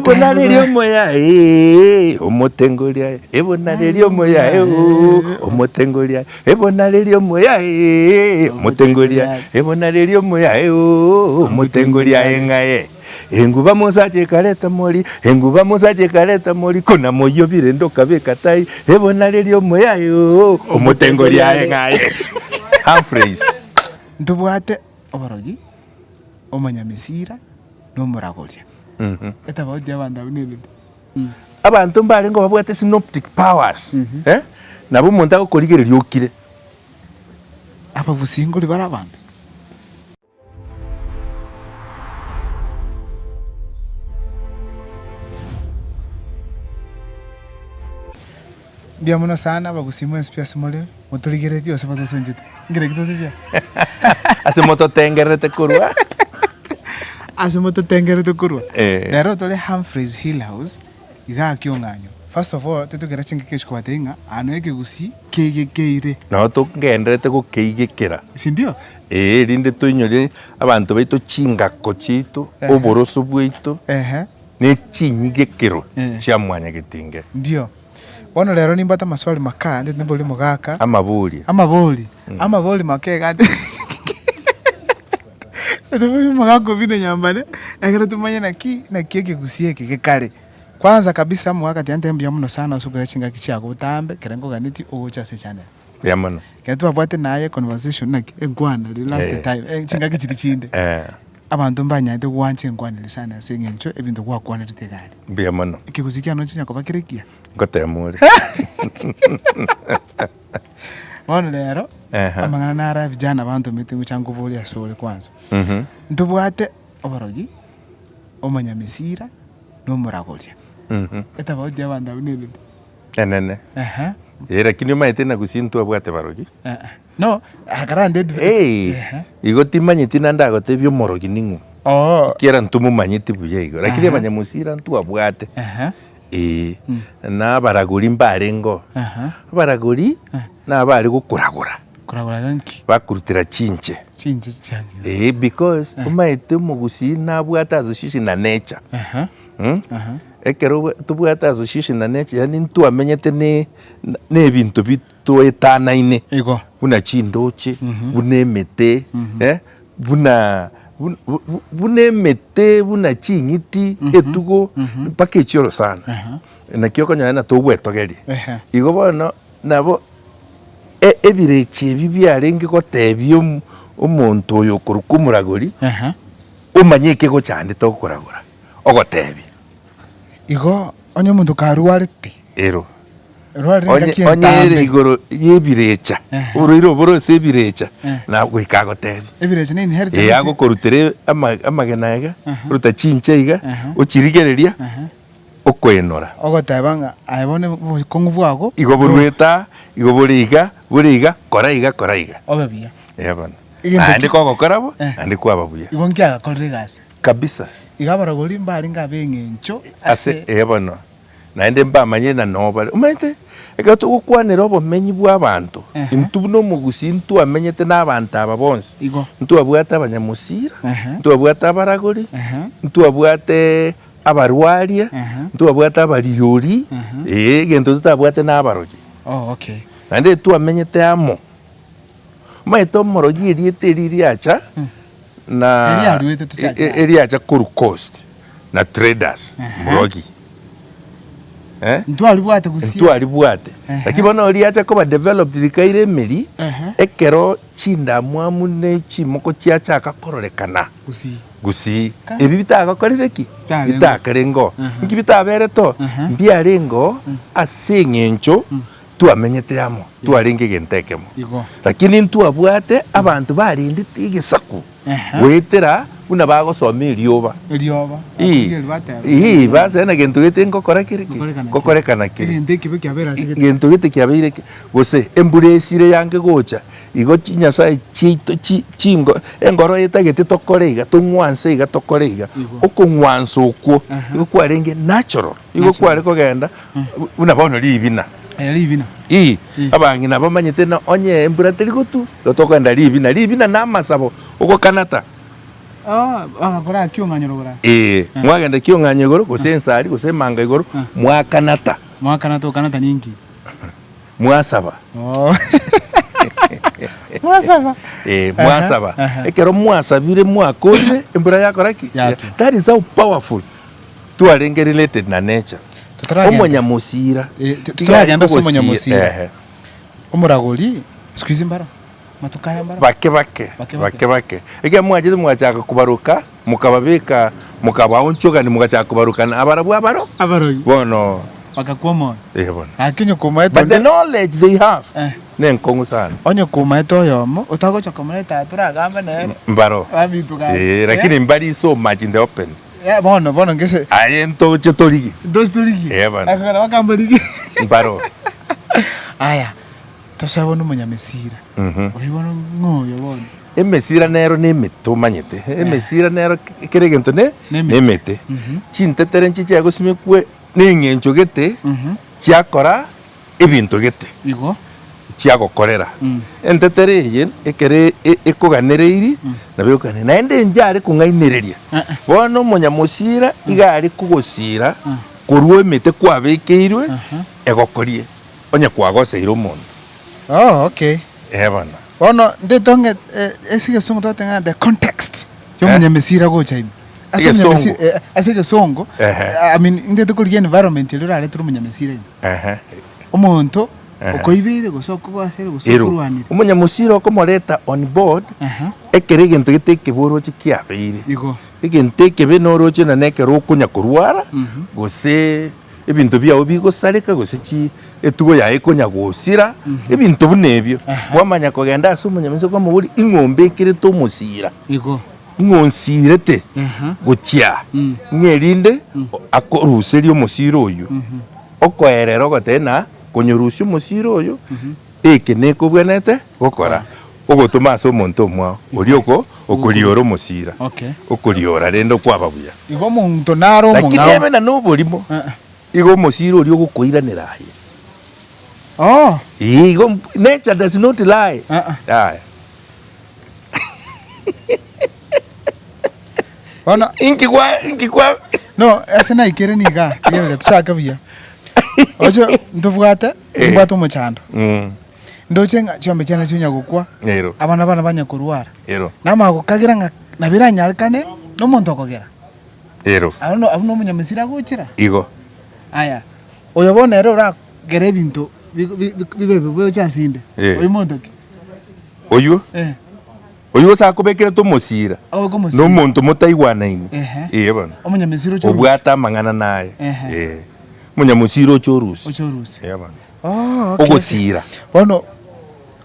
Ebonalelio moya omotengolia ebonalelio moya omotengolia ebonalelio moya omotengolia ebonalelio moya omotengolia engae enguba mosaje kaleta moli enguba mosaje kaleta moli kona moyo birendo kabeka tai ebonalelio moya omotengolia engae. Humphreys ntubwate oborogi omanyamesira n'omuragoria eta bawuja banda bunene abantu mbale ngo babwate synoptic powers nabo umuntu akokorigereria okire aba busingoli barabanda biamuno sana bagusimu SPS mole motoligeretia osepato sonjete ngire kitoze bia ase moto tengerete kurwa Asimoto tengerete kurwa. Lero tole Humphreys Hill House iga kyonganyo. First of all, tetugera chingekesh kwatenga ano ekegusi kegekeire. No tugenderete ko keigekera. Sindio? Rinde tunyore abantu baito chingako chito oboroso bwito. Ne chinyigekero cia mwanya gitinge. Ndio. Bono lero nimbata maswali makande nembole mugaka. Amabuli. Amabuli makegate. Etebuli magako bine nyambane agera tumanye na kieke gusieke gekale kwanza kabisa mwaka tiante mbya muno sana usugura chinga kichako utambe kerengo ganiti ocha se channel ya muno ketu abwate naye conversation na engwana last time chinga kichiti chinde abantu mbanyade wanche engwana lisana sengencho ebintu kwa kwana ritegale bya muno kigusikia no chinya kobakirekia ngotemure Ono lero amangana nara vijana abantu mitingu changu voli ya sole kwanza ntubwate oborogi omanyamesira n'omuragoria eta bawuja banda bunene enene lakini maite na gusintu abwate barogi no akarande igo timanyiti nanda tebyo morogi ningu kiera ntumu manyiti buye igo lakini amanyamusira ntu abwate na baraguri mbarengo baraguri na bari gukuragura ganki bakurutira chinche cyane because umaite mugusi na bwata zoshishi na nature ekero tubwata zoshishi na nature yani ntu amenyete ne bintu bitu etana ine ego buna chindoche bunemete bunemete buna chingiti etugo mpaka chiro sana na kyoko nyana to bwetogeri igo bono nabo ebireche bibyarenge gotebyo umuntu oyo kurukumuragori umanyike go cyane to kuragura ogotebi igo onye muntu karuwarete onye igoro yebirecha uruiro borose ebirecha nabwo ikagotebi ebirecha ni inheritance yago korutere amagenaga ruta chinche iga ukirigereria okwenora ogotebanga aibone kongu bwago igo burweta igo buriga koraiga obabia yabana andi kogo korabo andi kwababuya igo nkya kolregasi kabisa igabara goli mbali ngabengencho ase yabana naende mbamanye na nobale umaite ekato gukwanira obomenyi bw'abantu intu no mugusi intu amenyete n'abantu ababonse intu abwata abanyamusira intu abwata abaragori intu abwate abarwaria intu abwata abariori gento tutabwate n'abarogi okay nande tu amenyete amo maito morogi riacha na eriacha kuru coast na traders morogi ntwalibwate gusia ntwalibwate lakini bono oriacha ko ba develop likaire meri ekero chinda mwamu ne chimoko chiacha akakororekana gusi ebi bitagakorereki bitakarengo nki bitabereto mbiarengo asengencho tuamenyete yamo tuarenge gentekemo lakini ntwabwate abantu barindi tigesaku wetera una bagosoma erioba base na gento gete ngokora kiriki gokorekana kiri gento gete kiabeire gose emburesire yange gocha igo chinyasa chito chingo engoro etagete tokoreiga tungwanse iga tokoreiga okungwansa okwo igo kwarenge natural igo kware kogenda una bono libina abangi nabamanyete na onye embura teri gotu totokanda libina namasabo oko kanata Wakakora kiong'anyo gora. Mwagenda kiong'anyo igoro gose ensari gose manga igoro mwakanata. Mwakanata ukanata ningi. Mwasaba. Mwasaba. Mwasaba. Ekero mwasabire mwakoze embura yakoraki. That is how powerful. Tu arenge related na nature. Omonyamusira. Tutaragenda so omonyamusira. Omuragori squeeze mbara. Matukaya mbara. Bake. Ege mwageze mwachaka kubaruka mukababeka mukabaonchoga ni mugachaka kubarukana abarabu abaro. Bono. Wakakuomo. Bono. Akinyo kumaeto. But the knowledge they have. Nenkongu sana. Onyo kumaeto yomo utagocha kumuleta turagamba ne. Mbaro. Abituka. Lakini mbali so much in the open. Bono ngese. Ayento chetorigi. Dos torigi. Bono. Akana wakambaligi. Mbaro. Aya. Tosabona umunyamesira. Oyibona ngoyo bona. Emesira nero nemete manyete. Emesira nero keregento nemete. Chintetere nchiche gosimekwe ningenchogete. Chiakora ebintu gete. Igo. Chiagokorera. Entetere yen ekere ekoganereiri nabirukane. Naende njare kungainereria. Bono munyamusira igari kugosira kurwe emete kwabekeirwe egokorie. Onya kwagoseira omuntu. Oh, okay. Bana. Ono ndetonge esige songo totenga the context. Yomunyamesira go chaimi. Asige songo. I mean ndete kuri environment lero ale turu munyamesira. Omuntu okoibire gosoko basere gosokurwanira. Omunyamusira okomoreta on board. Ekere gento giteke boro chikiabire. Igo. Igenteke benoroche na nekero okunya kurwara. Gose ebintu byawo bigosareka gose chi etugo ya ekonya gosira ebintu bunebyo bwamanya kogenda ase omunyamesira kwa muburi ing'ombe ekire to musira igo ing'onsirete gochia ngerinde akoruserio musira oyo okoerera gotena konyorusia musira oyo eke nekobwenete gokora ogotuma ase omonto omwao orioko okoriora musira okoriora rendo kwababuya igo muntu naro mungao lakini ebe na noborimo igo musira orio gokoiranera aye. Igo nature does not lie. Ona inkikwa no ese na ikere niga yebe tushaka bia. Ojo ndubwata mbwato muchando. Ndochenga chombe cyane cyunya gukwa. Abana banya kurwara. Nama gukagira nabiranyarikane no muntu okogera. Abuno munyamesira guchira. Igo. Aya. Oyobona rero ragere ebintu bibe chasinde. Oyimodoki. Oyo? Oyo sakobekera to musira. No muntu mutaigwanaine. Bana. Omunyamesira ocho. Obwata mangana naye. Munyamusira ochorusi. Bana. Okay. Ogosira. Bono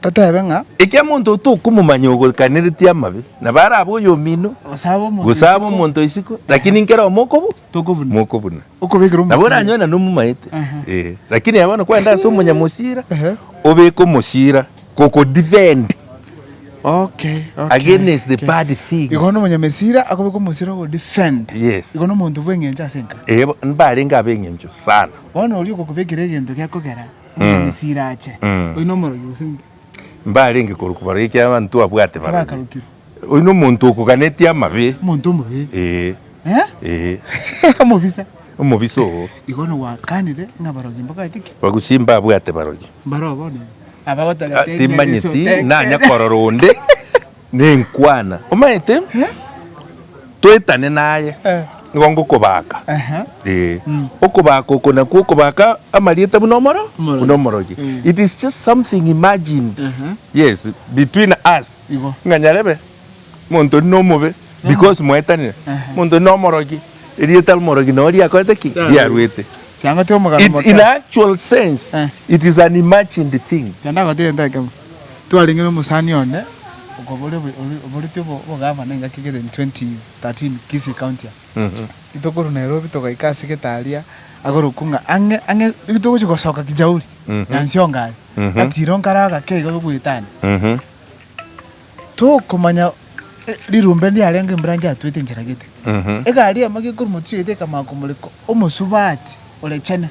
tatabenga ekia muntu tukumumanyogo kaniriti amabe na bara abo yomino gusabo muntu isiko lakini nkera omokobu mokobuna okobegero na bora nyona no mumaite lakini abana kwenda so munyamusira obeko musira koko defend against the bad things igono munyamesira akobeko musira go defend yes igono muntu bwengenja senka mbare ngabengenjo sana bona oli okobegere gento kyakogera munyamesira ache oino moro yusingi mbare ngikuru iki abantu abwate bara oino muntu okuganetia amabe muntu mubi omubiso igono wakanire ngabarogi mboka itiki bagusimba abwate barogi barobone abagotale timanyeti nanya kororonde nenkwana omaite twetane naye ngongo kobaka okobaka okona kukobaka amalieta bunomorogi it is just something imagined yes between us nganyarebe muntu nomobe because mwetane muntu nomorogi erieta morogi no ria kwete ki ya rwete in actual sense it is an imagined thing tanda gote ndake twalinge no musani one oborite bogava nenga kigede 2013 Kisii County itokoro Nairobi tokaika seketaria agorokunga ange itoko chikosoka kijauri nansionga atironkara kego gwitana to komanya lirumbe ndi alenge mbranje atwete njiragete egari amage kuri mutiyete kama kumuliko omusubati olechana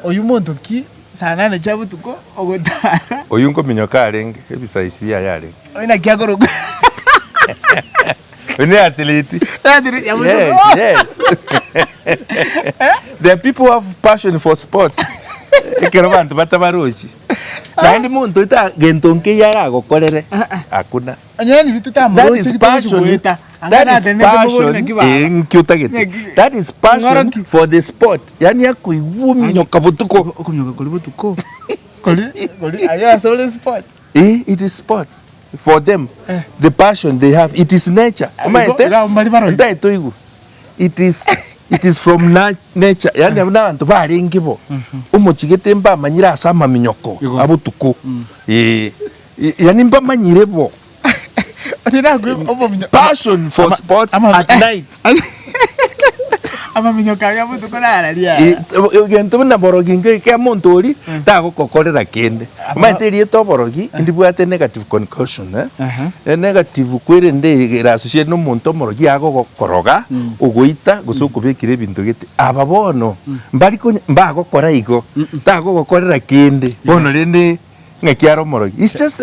oyumuntu ki sana ne chabutuko ogotara oyunko minyoka alenge ebisa isibia yale oina kyagoro When athlete. Yes. There are people who have passion for sports. Ekero bantu batabarochi. Na ndi muntu ita gentonke yara gokorere. Hakuna. That is passion. That is passion for the sport. Yani yakuiwumi nyokabutuko. Kubutuko. Koli aya solo sport. It is sports for them. The passion they have, it is nature. It is from nature. Yani abantu baringi bo. Umuchigete mba manyira asama minyoko abutuko. Yani mba manyire bo. Passion for sports at night. Ama minyoka ya butuko na aralia. Gento na borogi nge ke montori ta gokokorera kende. Materi to borogi ndibwate negative concussion negative kwirende associate no muntu morogi ago gokoroga uguita gusukubikire bintu gite ababono mbari ko mbagokora igo ta gokokorera kende bono rende ngekiaro morogi. It's just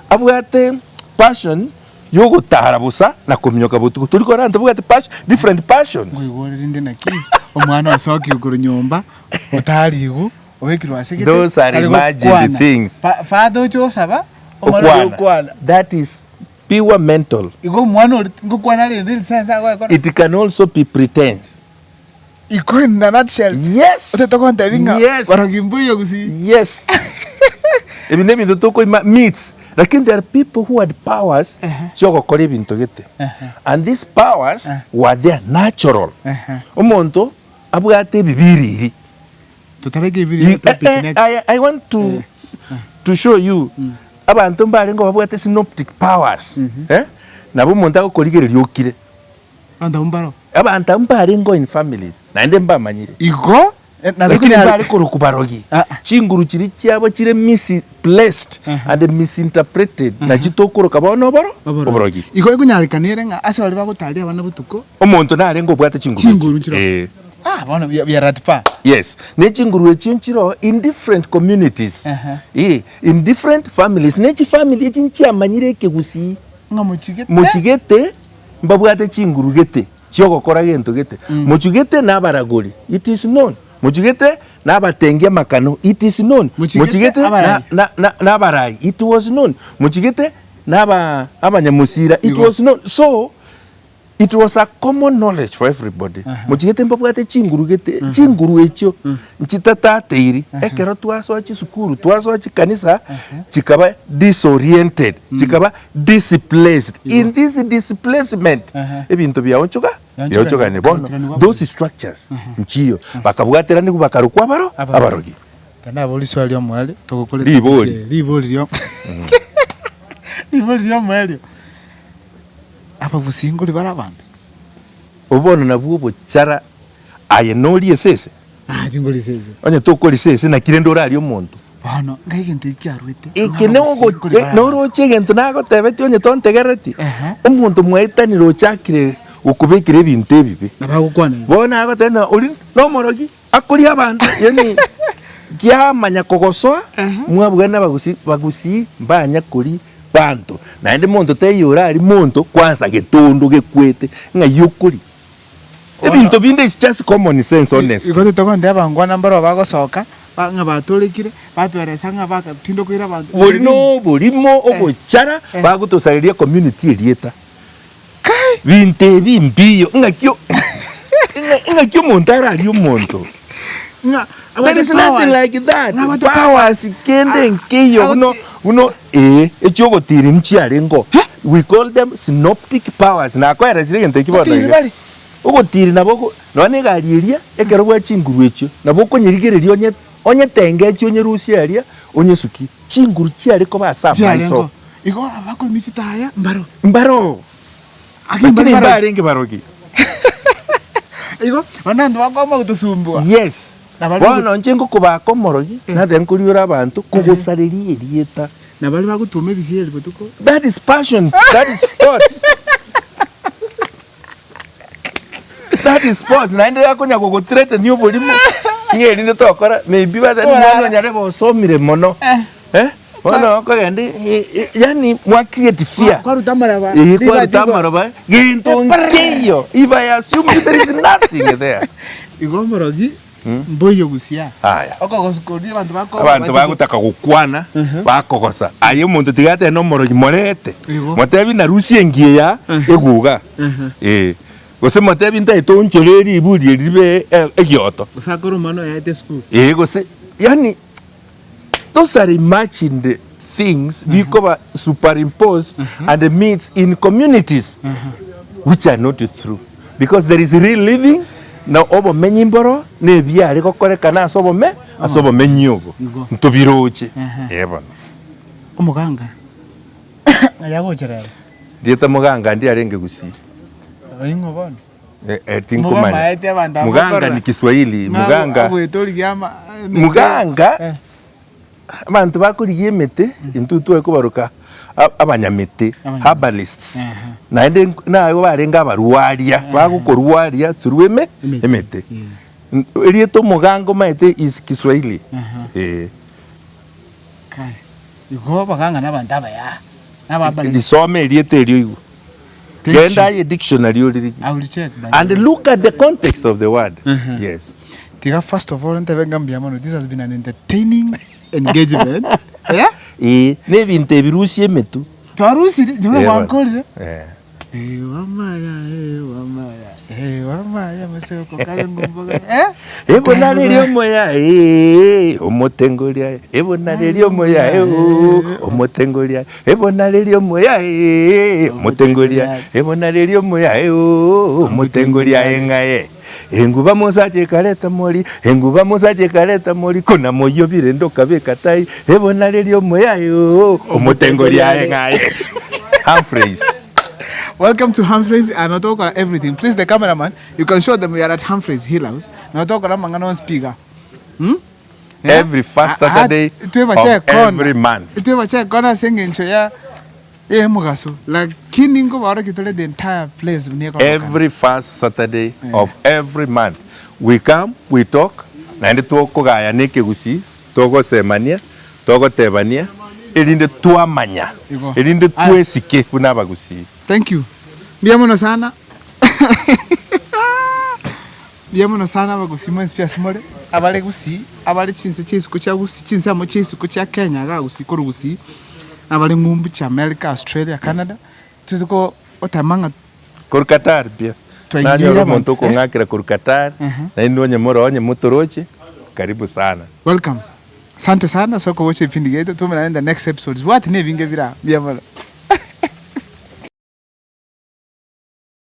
abwate passion yogo taharabusa na kumyoka butuko turiko ranta bugate passion different passions ngwigorinde naki omwana wasoki ukuru nyomba utarigu obekirwa sekete. Those are imagined things. Father cho saba okwana. That is pure mental. Igo mwana ngokwana le sense ako. It can also be pretense. Iko in a nutshell. Yes. Utotoko ntabinga. Yes. Barangimbuyo gusi. Yes. Ebinebi ndotoko meets. Lakini there are people who had powers choko kore bintu gete. And these powers were there natural. Umuntu abwate bibiri. Tutarege bibiri topic next. I want to show you abantu mbarengo babwate synoptic powers. Nabo muntu akokorigere lyokire. Abantu mbarengo in families. Naende mbamanyire. Igo lakini bali kurukubarogi chinguru chiri cyabo kire misplaced and misinterpreted na gitokoro kabono oborogi iko ikunyarikanire nga ase bali bagutalia abana butuko omuntu narengo bwate chinguru bana bya ratpa. Yes, ne chinguru echinchiro in different communities in different families ne chi family echinchi amanyire kegusi nga mochigete mbabwate chinguru gete cyogokora gento gete mochigete nabaragori it is known. Muchigete na abatenge makano it is known. Muchigete na abarai it was known. Muchigete na abanyamusira it was known. So it was a common knowledge for everybody. Muchigete mbabwate chinguru gete chinguru echo nchitata teiri ekero twaso chisukuru twaso chikanisa chikaba disoriented chikaba displaced. In this displacement ebintu bya onchoka ne bono those structures nchiyo bakabwatera ni kubakarukwa abarogi tana boli swali omwale tokokole liboli lyo mwali apa busingo libara abantu obono na bubo chara aye noli esese jingoli sese onye tokoli sese na kirendo rali omuntu bano ngayigente ikyarwete ikinewo noro chegento nago tebeti onye tontegereti omuntu mwayitaniro chakire ukubekire bintu ebibi nabagukwana bona ago tena uri no morogi akuri abantu yani kyamanya kogosoa mwabugana bagusi mbanya kuri bantu naende muntu teyura ari muntu kwanza getundu gekwete nga yukuri ebintu binde is just common sense honest ikote tokonde abangwana mbaro bagosoka nga batorekire batweresa nga bakatindo kwira abantu burimo obochara bagutosariria community erieta binte bimbiyo ngakyo muntu ari umuntu there is nothing like that. Powers kende nkiyo echogotiri nchiarengo we call them synoptic powers na kwa resire gente kibona ogotiri nabo none gariria ekero bwa chinguru echo nabo konyirigereria onye tenge echo onye rusia aria onye suki chinguru chiare ko basa maiso iko abakol misitaya mbaro akimba barenge barogi iko banando bakoma kutusumbua. Yes. Bwana njengo kuba komorogi na then kuriura abantu kugusariria erieta na bali bagutume bizire butuko. That is passion. That is sports. That is sports. Na ende yakonya kugutrete niyo bulimo ngeri ndo tokora maybe bata mwana nyarebo somire mono Ono kogende yani mwa create fear. Kwa rutamaraba. Kwa rutamaraba. Ginto nkiyo. If I assume there is nothing there. Igomorogi mboyo gusia. Haya. Okogosukuri abantu bagutaka gukwana bakogosa. Ayo muntu tigate no morogi morete. Motebi na rusi engie ya eguga. Gose motebi nta itonchoreri iburi ribe egioto. Gosakoro mano ya school. Gose yani those are imagined things because superimposed and meets in communities which are not true, because there is real living na obo menyimboro ne byari kokorekana asobo menyobo ntobiroche ebona omuganga ayagocherera dieta muganga ndi arenge gusi ingo bona tinkumanya muganga ni Kiswahili muganga abantu bakuriye emete intutu ekubaruka abanyamete herbalists naende nayo barenga abarwaria bagukorwaria turueme emete erieto mugango maete is Kiswahili kai igo baganga nabantu abaya nababali disome eriete erio igu genda ye dictionary oriri and look at the context of the word. Yes, tiga first of all ntebenga mbiamano, this has been an entertaining engagement. Ne binte birusi emetu twarusi jona wankolire wamaya maseko kale ngomboga ebona lelio moya omotengolia ebona lelio moya omotengolia ebona lelio moya omotengolia ebona lelio moya omotengolia engae enguba musache kaleta moli kuna moyo birendo kabeka tai ebona lelio moya omotengolia engae. Humphreys. Welcome to Humphreys and not talk about everything. Please, the cameraman, you can show them we are at Humphreys Hill House. Not talk about mangano speaker. Every first Saturday of every month. It was a corner singing choya. Mugaso like Kiningo or the entire place. Every first Saturday of every month, we come, we talk. Nande toko gaya neke gusi, togo semania, togo tebania. Elinde tuamanya. Elinde tuesike kunaba gusi. Thank you. Biamono sana. Biamono sana bagusi mo espia smole. Abale gusi, abale chinse chisu kucha gusi, chinse mo chisu kucha Kenya ga gusi koru gusi. Abale ngumbu cha America, Australia, Canada. Tuzuko otamanga kor Qatar pia. Nani oromonto ko ngakira kor Qatar. Na inonye moro onye motoroche. Karibu sana. Welcome. Asante sana soko woche vipindi yetu tumeenda next episodes. What ne vinge vira biamono.